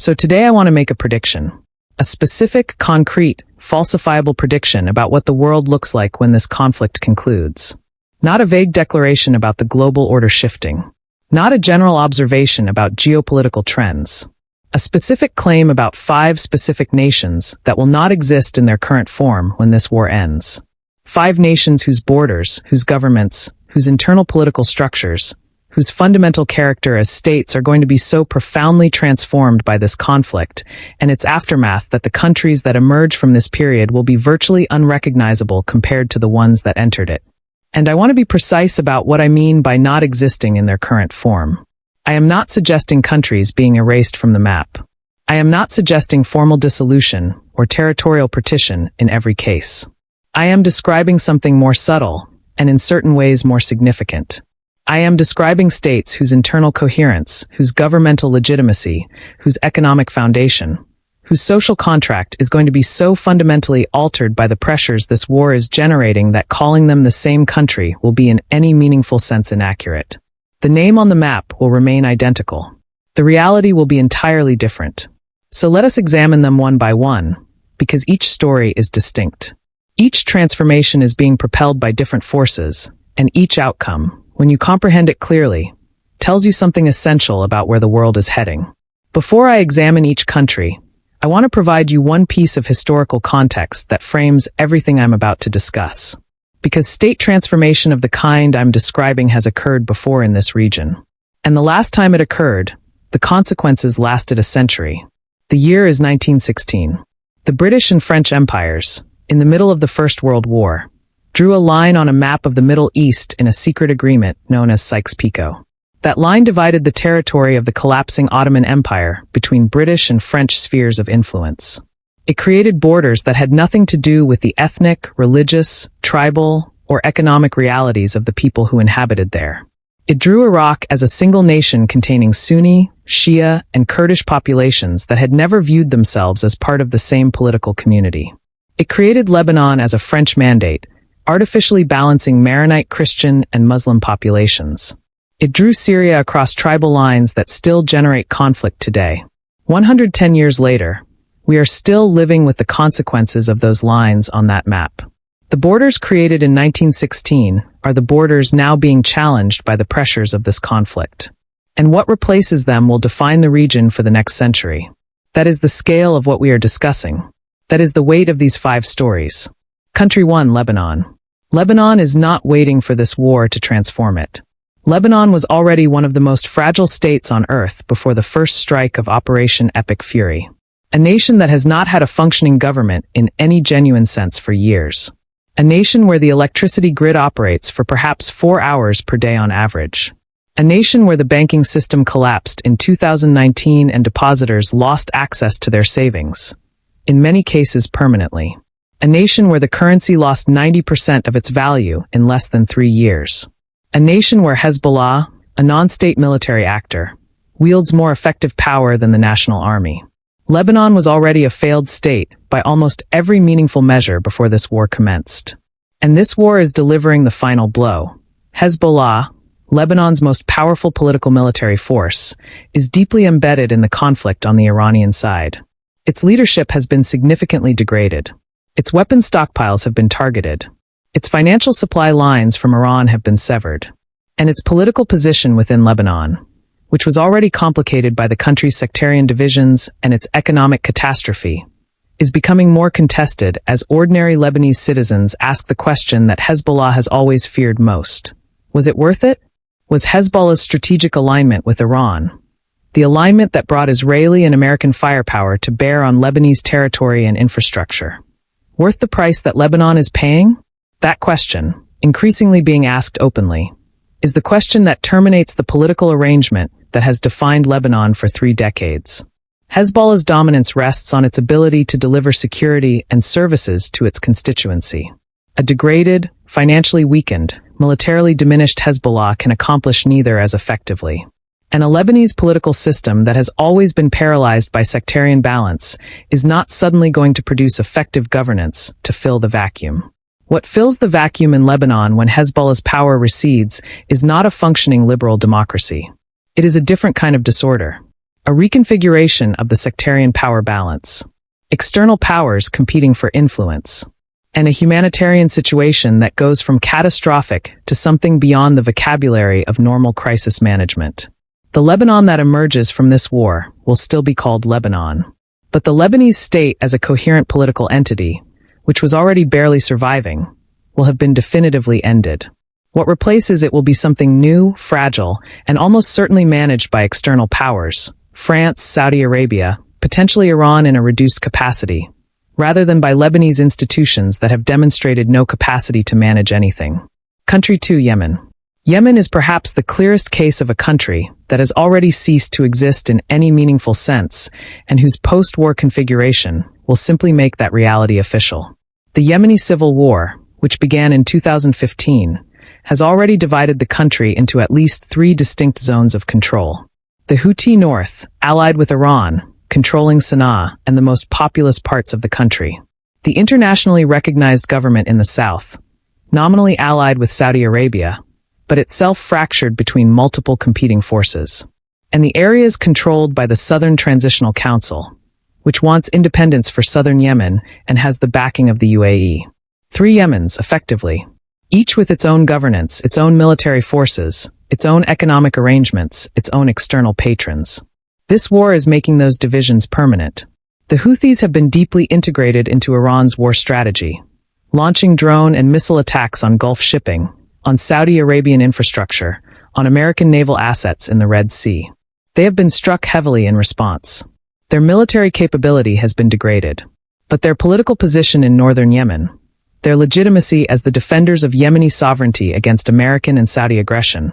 So today I want to make a prediction. A specific, concrete, falsifiable prediction about what the world looks like when this conflict concludes. Not a vague declaration about the global order shifting. Not a general observation about geopolitical trends. A specific claim about 5 specific nations that will not exist in their current form when this war ends. 5 nations whose borders, whose governments, whose internal political structures, whose fundamental character as states are going to be so profoundly transformed by this conflict and its aftermath that the countries that emerge from this period will be virtually unrecognizable compared to the ones that entered it. And I want to be precise about what I mean by not existing in their current form. I am not suggesting countries being erased from the map. I am not suggesting formal dissolution or territorial partition in every case. I am describing something more subtle and in certain ways more significant. I am describing states whose internal coherence, whose governmental legitimacy, whose economic foundation, whose social contract is going to be so fundamentally altered by the pressures this war is generating that calling them the same country will be in any meaningful sense inaccurate. The name on the map will remain identical. The reality will be entirely different. So let us examine them one by one, because each story is distinct. Each transformation is being propelled by different forces, and each outcome, when you comprehend it clearly, tells you something essential about where the world is heading. Before I examine each country, I want to provide you one piece of historical context that frames everything I'm about to discuss. Because state transformation of the kind I'm describing has occurred before in this region. And the last time it occurred, the consequences lasted a century. The year is 1916. The British and French empires, in the middle of the First World War, drew a line on a map of the Middle East in a secret agreement known as Sykes-Picot. That line divided the territory of the collapsing Ottoman Empire between British and French spheres of influence. It created borders that had nothing to do with the ethnic, religious, tribal, or economic realities of the people who inhabited there. It drew Iraq as a single nation containing Sunni, Shia, and Kurdish populations that had never viewed themselves as part of the same political community. It created Lebanon as a French mandate, artificially balancing Maronite Christian and Muslim populations. It drew Syria across tribal lines that still generate conflict today. 110 years later, we are still living with the consequences of those lines on that map. The borders created in 1916 are the borders now being challenged by the pressures of this conflict. And what replaces them will define the region for the next century. That is the scale of what we are discussing. That is the weight of these 5 stories. Country 1, Lebanon. Lebanon is not waiting for this war to transform it. Lebanon was already one of the most fragile states on earth before the first strike of Operation Epic Fury. A nation that has not had a functioning government in any genuine sense for years. A nation where the electricity grid operates for perhaps 4 hours per day on average. A nation where the banking system collapsed in 2019 and depositors lost access to their savings. In many cases permanently. A nation where the currency lost 90% of its value in less than 3 years. A nation where Hezbollah, a non-state military actor, wields more effective power than the national army. Lebanon was already a failed state by almost every meaningful measure before this war commenced. And this war is delivering the final blow. Hezbollah, Lebanon's most powerful political military force, is deeply embedded in the conflict on the Iranian side. Its leadership has been significantly degraded. Its weapons stockpiles have been targeted. Its financial supply lines from Iran have been severed. And its political position within Lebanon, which was already complicated by the country's sectarian divisions and its economic catastrophe, is becoming more contested as ordinary Lebanese citizens ask the question that Hezbollah has always feared most. Was it worth it? Was Hezbollah's strategic alignment with Iran, the alignment that brought Israeli and American firepower to bear on Lebanese territory and infrastructure, worth the price that Lebanon is paying? That question, increasingly being asked openly, is the question that terminates the political arrangement that has defined Lebanon for 3 decades. Hezbollah's dominance rests on its ability to deliver security and services to its constituency. A degraded, financially weakened, militarily diminished Hezbollah can accomplish neither as effectively. And a Lebanese political system that has always been paralyzed by sectarian balance is not suddenly going to produce effective governance to fill the vacuum. What fills the vacuum in Lebanon when Hezbollah's power recedes is not a functioning liberal democracy. It is a different kind of disorder. a reconfiguration of the sectarian power balance, external powers competing for influence, and a humanitarian situation that goes from catastrophic to something beyond the vocabulary of normal crisis management. The Lebanon that emerges from this war will still be called Lebanon. But the Lebanese state as a coherent political entity, which was already barely surviving, will have been definitively ended. What replaces it will be something new, fragile, and almost certainly managed by external powers, France, Saudi Arabia, potentially Iran in a reduced capacity, rather than by Lebanese institutions that have demonstrated no capacity to manage anything. Country 2, Yemen. Yemen is perhaps the clearest case of a country that has already ceased to exist in any meaningful sense and whose post-war configuration will simply make that reality official. The Yemeni civil war, which began in 2015, has already divided the country into at least 3 distinct zones of control. The Houthi North, allied with Iran, controlling Sana'a and the most populous parts of the country. The internationally recognized government in the south, nominally allied with Saudi Arabia, but itself fractured between multiple competing forces. And the areas controlled by the Southern Transitional Council, which wants independence for southern Yemen and has the backing of the UAE. 3 Yemens, effectively, each with its own governance, its own military forces, its own economic arrangements, its own external patrons. This war is making those divisions permanent. The Houthis have been deeply integrated into Iran's war strategy, launching drone and missile attacks on Gulf shipping, on Saudi Arabian infrastructure, on American naval assets in the Red Sea. They have been struck heavily in response. Their military capability has been degraded. But their political position in northern Yemen, their legitimacy as the defenders of Yemeni sovereignty against American and Saudi aggression,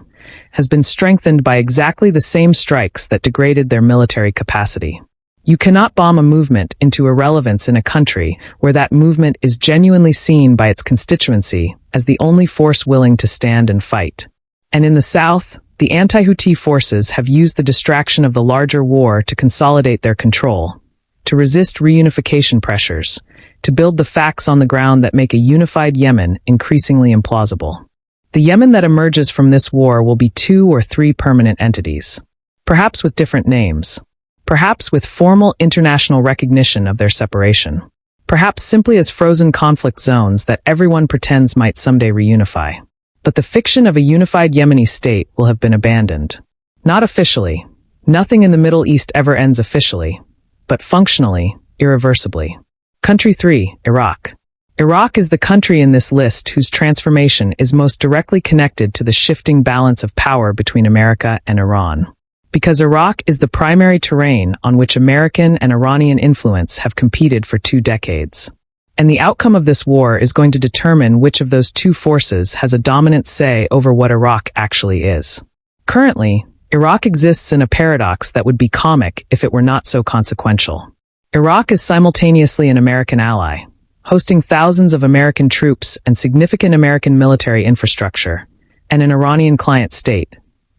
has been strengthened by exactly the same strikes that degraded their military capacity. You cannot bomb a movement into irrelevance in a country where that movement is genuinely seen by its constituency as the only force willing to stand and fight. And in the south, the anti-Houthi forces have used the distraction of the larger war to consolidate their control, to resist reunification pressures, to build the facts on the ground that make a unified Yemen increasingly implausible. The Yemen that emerges from this war will be 2 or 3 permanent entities, perhaps with different names, perhaps with formal international recognition of their separation, perhaps simply as frozen conflict zones that everyone pretends might someday reunify. But the fiction of a unified Yemeni state will have been abandoned. Not officially. Nothing in the Middle East ever ends officially, but functionally, irreversibly. Country 3, Iraq. Iraq is the country in this list whose transformation is most directly connected to the shifting balance of power between America and Iran. Because Iraq is the primary terrain on which American and Iranian influence have competed for 2 decades. And the outcome of this war is going to determine which of those 2 forces has a dominant say over what Iraq actually is. Currently, Iraq exists in a paradox that would be comic if it were not so consequential. Iraq is simultaneously an American ally, hosting thousands of American troops and significant American military infrastructure, and an Iranian client state,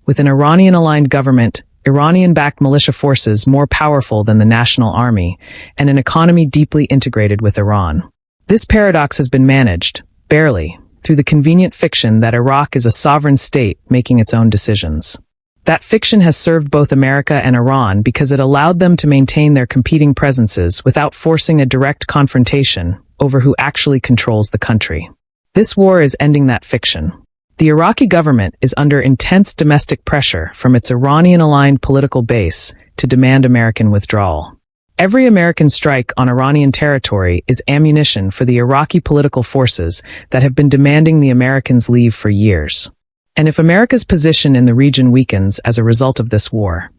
with an Iranian-aligned government, Iranian-backed militia forces more powerful than the national army, and an economy deeply integrated with Iran. This paradox has been managed, barely, through the convenient fiction that Iraq is a sovereign state making its own decisions. That fiction has served both America and Iran because it allowed them to maintain their competing presences without forcing a direct confrontation over who actually controls the country. This war is ending that fiction. The Iraqi government is under intense domestic pressure from its Iranian-aligned political base to demand American withdrawal. Every American strike on Iranian territory is ammunition for the Iraqi political forces that have been demanding the Americans leave for years. And if America's position in the region weakens as a result of this war,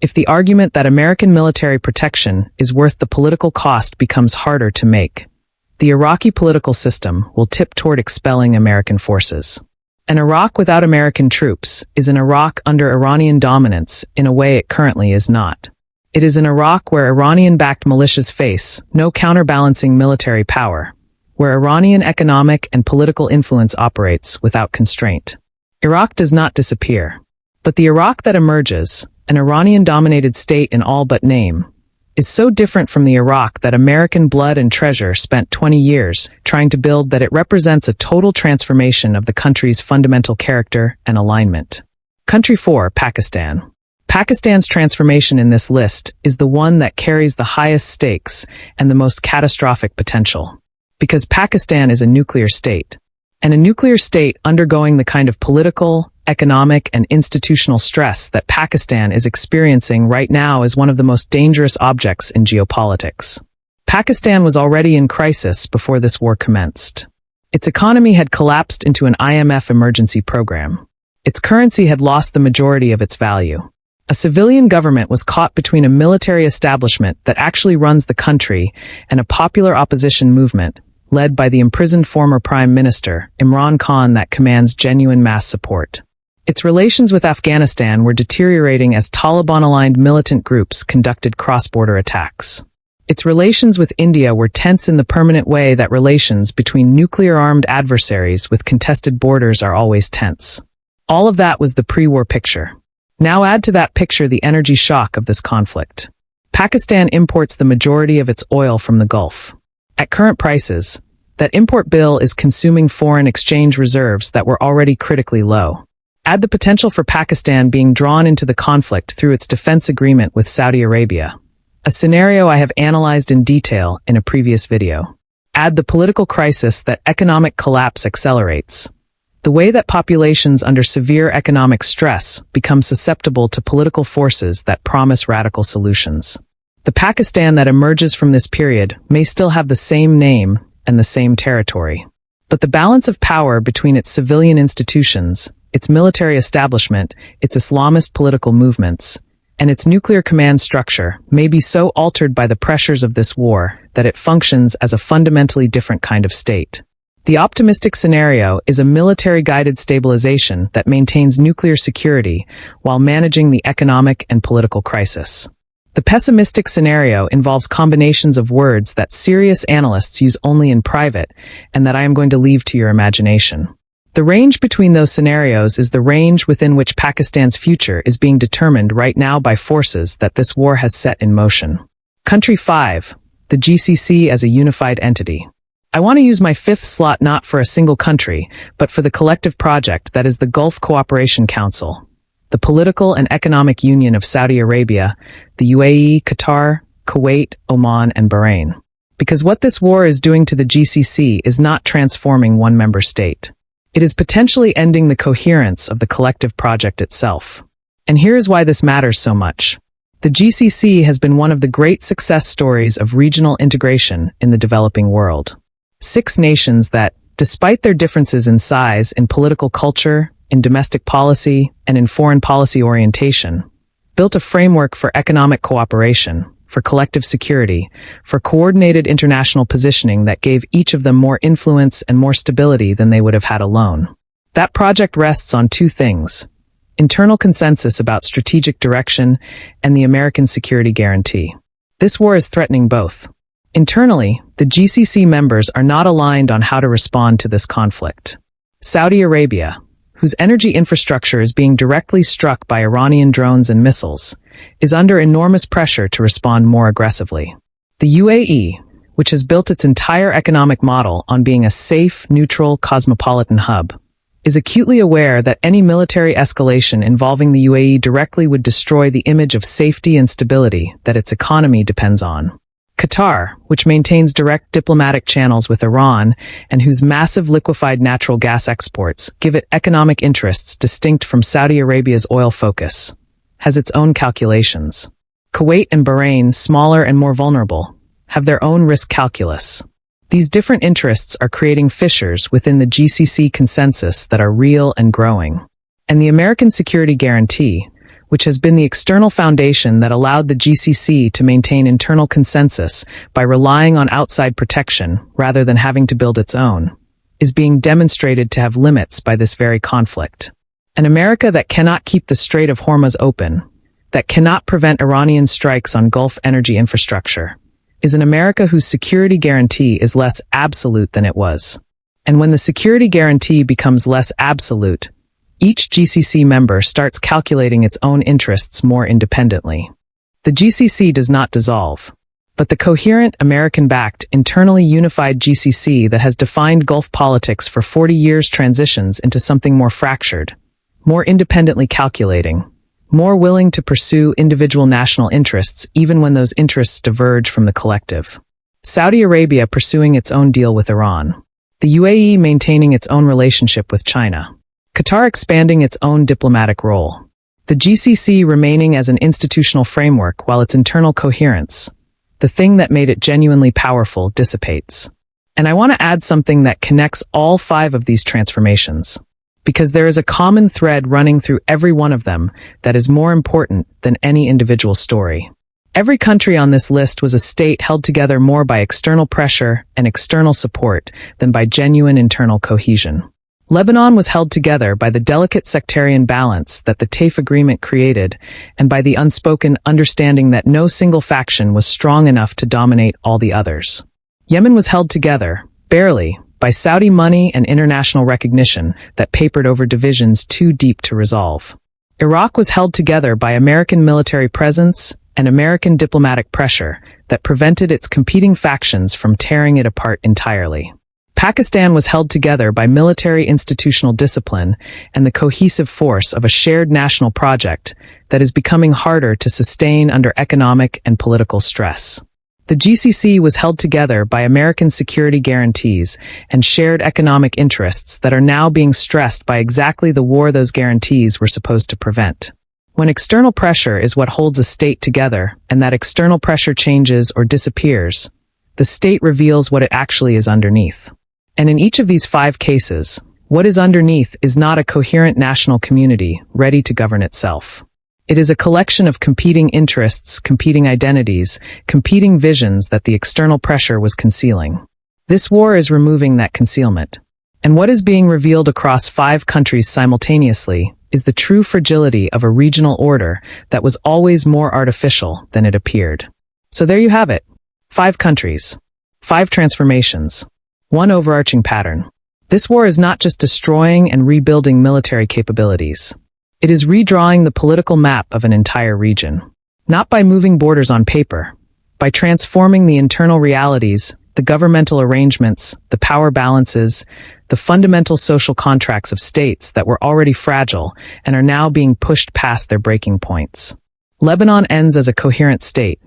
if the argument that American military protection is worth the political cost becomes harder to make, the Iraqi political system will tip toward expelling American forces. An Iraq without American troops is an Iraq under Iranian dominance in a way it currently is not. It is an Iraq where Iranian-backed militias face no counterbalancing military power, where Iranian economic and political influence operates without constraint. Iraq does not disappear, but the Iraq that emerges, an Iranian-dominated state in all but name, is so different from the Iraq that American blood and treasure spent 20 years trying to build that it represents a total transformation of the country's fundamental character and alignment. Country 4, Pakistan. Pakistan's transformation in this list is the one that carries the highest stakes and the most catastrophic potential. Because Pakistan is a nuclear state. And a nuclear state undergoing the kind of political, economic, and institutional stress that Pakistan is experiencing right now is one of the most dangerous objects in geopolitics. Pakistan was already in crisis before this war commenced. Its economy had collapsed into an IMF emergency program. Its currency had lost the majority of its value. A civilian government was caught between a military establishment that actually runs the country and a popular opposition movement led by the imprisoned former Prime Minister, Imran Khan, that commands genuine mass support. Its relations with Afghanistan were deteriorating as Taliban-aligned militant groups conducted cross-border attacks. Its relations with India were tense in the permanent way that relations between nuclear-armed adversaries with contested borders are always tense. All of that was the pre-war picture. Now add to that picture the energy shock of this conflict. Pakistan imports the majority of its oil from the Gulf. At current prices, that import bill is consuming foreign exchange reserves that were already critically low. Add the potential for Pakistan being drawn into the conflict through its defense agreement with Saudi Arabia, a scenario I have analyzed in detail in a previous video. Add the political crisis that economic collapse accelerates. The way that populations under severe economic stress become susceptible to political forces that promise radical solutions. The Pakistan that emerges from this period may still have the same name and the same territory. But the balance of power between its civilian institutions, its military establishment, its Islamist political movements, and its nuclear command structure may be so altered by the pressures of this war that it functions as a fundamentally different kind of state. The optimistic scenario is a military-guided stabilization that maintains nuclear security while managing the economic and political crisis. The pessimistic scenario involves combinations of words that serious analysts use only in private and that I am going to leave to your imagination. The range between those scenarios is the range within which Pakistan's future is being determined right now by forces that this war has set in motion. Country 5, the GCC as a unified entity. I want to use my fifth slot not for a single country, but for the collective project that is the Gulf Cooperation Council, the political and economic union of Saudi Arabia, the UAE, Qatar, Kuwait, Oman, and Bahrain. Because what this war is doing to the GCC is not transforming one member state. It is potentially ending the coherence of the collective project itself. And here is why this matters so much. The GCC has been one of the great success stories of regional integration in the developing world. 6 nations that, despite their differences in size, in political culture, in domestic policy, and in foreign policy orientation, built a framework for economic cooperation, for collective security, for coordinated international positioning that gave each of them more influence and more stability than they would have had alone. That project rests on 2 things: internal consensus about strategic direction and the American security guarantee. This war is threatening both. Internally, the GCC members are not aligned on how to respond to this conflict. Saudi Arabia, whose energy infrastructure is being directly struck by Iranian drones and missiles, is under enormous pressure to respond more aggressively. The UAE, which has built its entire economic model on being a safe, neutral, cosmopolitan hub, is acutely aware that any military escalation involving the UAE directly would destroy the image of safety and stability that its economy depends on. Qatar, which maintains direct diplomatic channels with Iran and whose massive liquefied natural gas exports give it economic interests distinct from Saudi Arabia's oil focus, has its own calculations. Kuwait and Bahrain, smaller and more vulnerable, have their own risk calculus. These different interests are creating fissures within the GCC consensus that are real and growing. And the American security guarantee, which has been the external foundation that allowed the GCC to maintain internal consensus by relying on outside protection rather than having to build its own, is being demonstrated to have limits by this very conflict. An America that cannot keep the Strait of Hormuz open, that cannot prevent Iranian strikes on Gulf energy infrastructure, is an America whose security guarantee is less absolute than it was. And when the security guarantee becomes less absolute, each GCC member starts calculating its own interests more independently. The GCC does not dissolve, but the coherent, American-backed, internally unified GCC that has defined Gulf politics for 40 years transitions into something more fractured, more independently calculating, more willing to pursue individual national interests even when those interests diverge from the collective. Saudi Arabia pursuing its own deal with Iran. The UAE maintaining its own relationship with China. Qatar expanding its own diplomatic role. The GCC remaining as an institutional framework while its internal coherence, the thing that made it genuinely powerful, dissipates. And I want to add something that connects all 5 of these transformations, because there is a common thread running through every one of them that is more important than any individual story. Every country on this list was a state held together more by external pressure and external support than by genuine internal cohesion. Lebanon was held together by the delicate sectarian balance that the TAIF agreement created and by the unspoken understanding that no single faction was strong enough to dominate all the others. Yemen was held together, barely, by Saudi money and international recognition that papered over divisions too deep to resolve. Iraq was held together by American military presence and American diplomatic pressure that prevented its competing factions from tearing it apart entirely. Pakistan was held together by military institutional discipline and the cohesive force of a shared national project that is becoming harder to sustain under economic and political stress. The GCC was held together by American security guarantees and shared economic interests that are now being stressed by exactly the war those guarantees were supposed to prevent. When external pressure is what holds a state together and that external pressure changes or disappears, the state reveals what it actually is underneath. And in each of these 5 cases, what is underneath is not a coherent national community ready to govern itself. It is a collection of competing interests, competing identities, competing visions that the external pressure was concealing. This war is removing that concealment. And what is being revealed across 5 countries simultaneously is the true fragility of a regional order that was always more artificial than it appeared. So there you have it. 5 countries. 5 transformations. One overarching pattern. This war is not just destroying and rebuilding military capabilities. It is redrawing the political map of an entire region. Not by moving borders on paper, by transforming the internal realities, the governmental arrangements, the power balances, the fundamental social contracts of states that were already fragile and are now being pushed past their breaking points. Lebanon ends as a coherent state,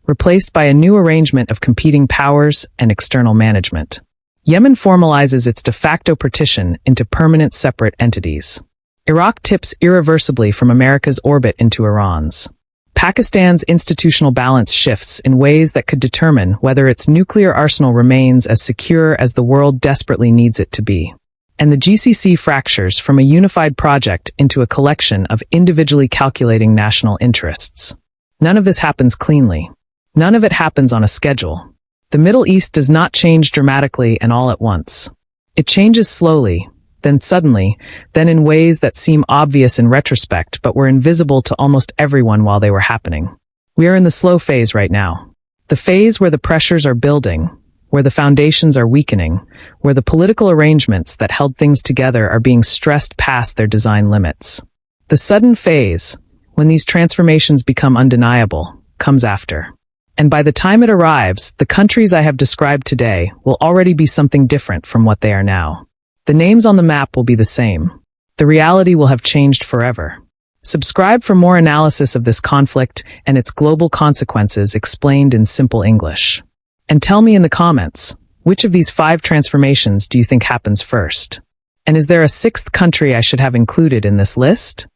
replaced by a new arrangement of competing powers and external management. Yemen formalizes its de facto partition into permanent separate entities. Iraq tips irreversibly from America's orbit into Iran's. Pakistan's institutional balance shifts in ways that could determine whether its nuclear arsenal remains as secure as the world desperately needs it to be. And the GCC fractures from a unified project into a collection of individually calculating national interests. None of this happens cleanly. None of it happens on a schedule. The Middle East does not change dramatically and all at once. It changes slowly, then suddenly, then in ways that seem obvious in retrospect but were invisible to almost everyone while they were happening. We are in the slow phase right now. The phase where the pressures are building, where the foundations are weakening, where the political arrangements that held things together are being stressed past their design limits. The sudden phase, when these transformations become undeniable, comes after. And by the time it arrives, the countries I have described today will already be something different from what they are now. The names on the map will be the same. The reality will have changed forever. Subscribe for more analysis of this conflict and its global consequences explained in simple English. And tell me in the comments, which of these 5 transformations do you think happens first? And is there a 6th country I should have included in this list?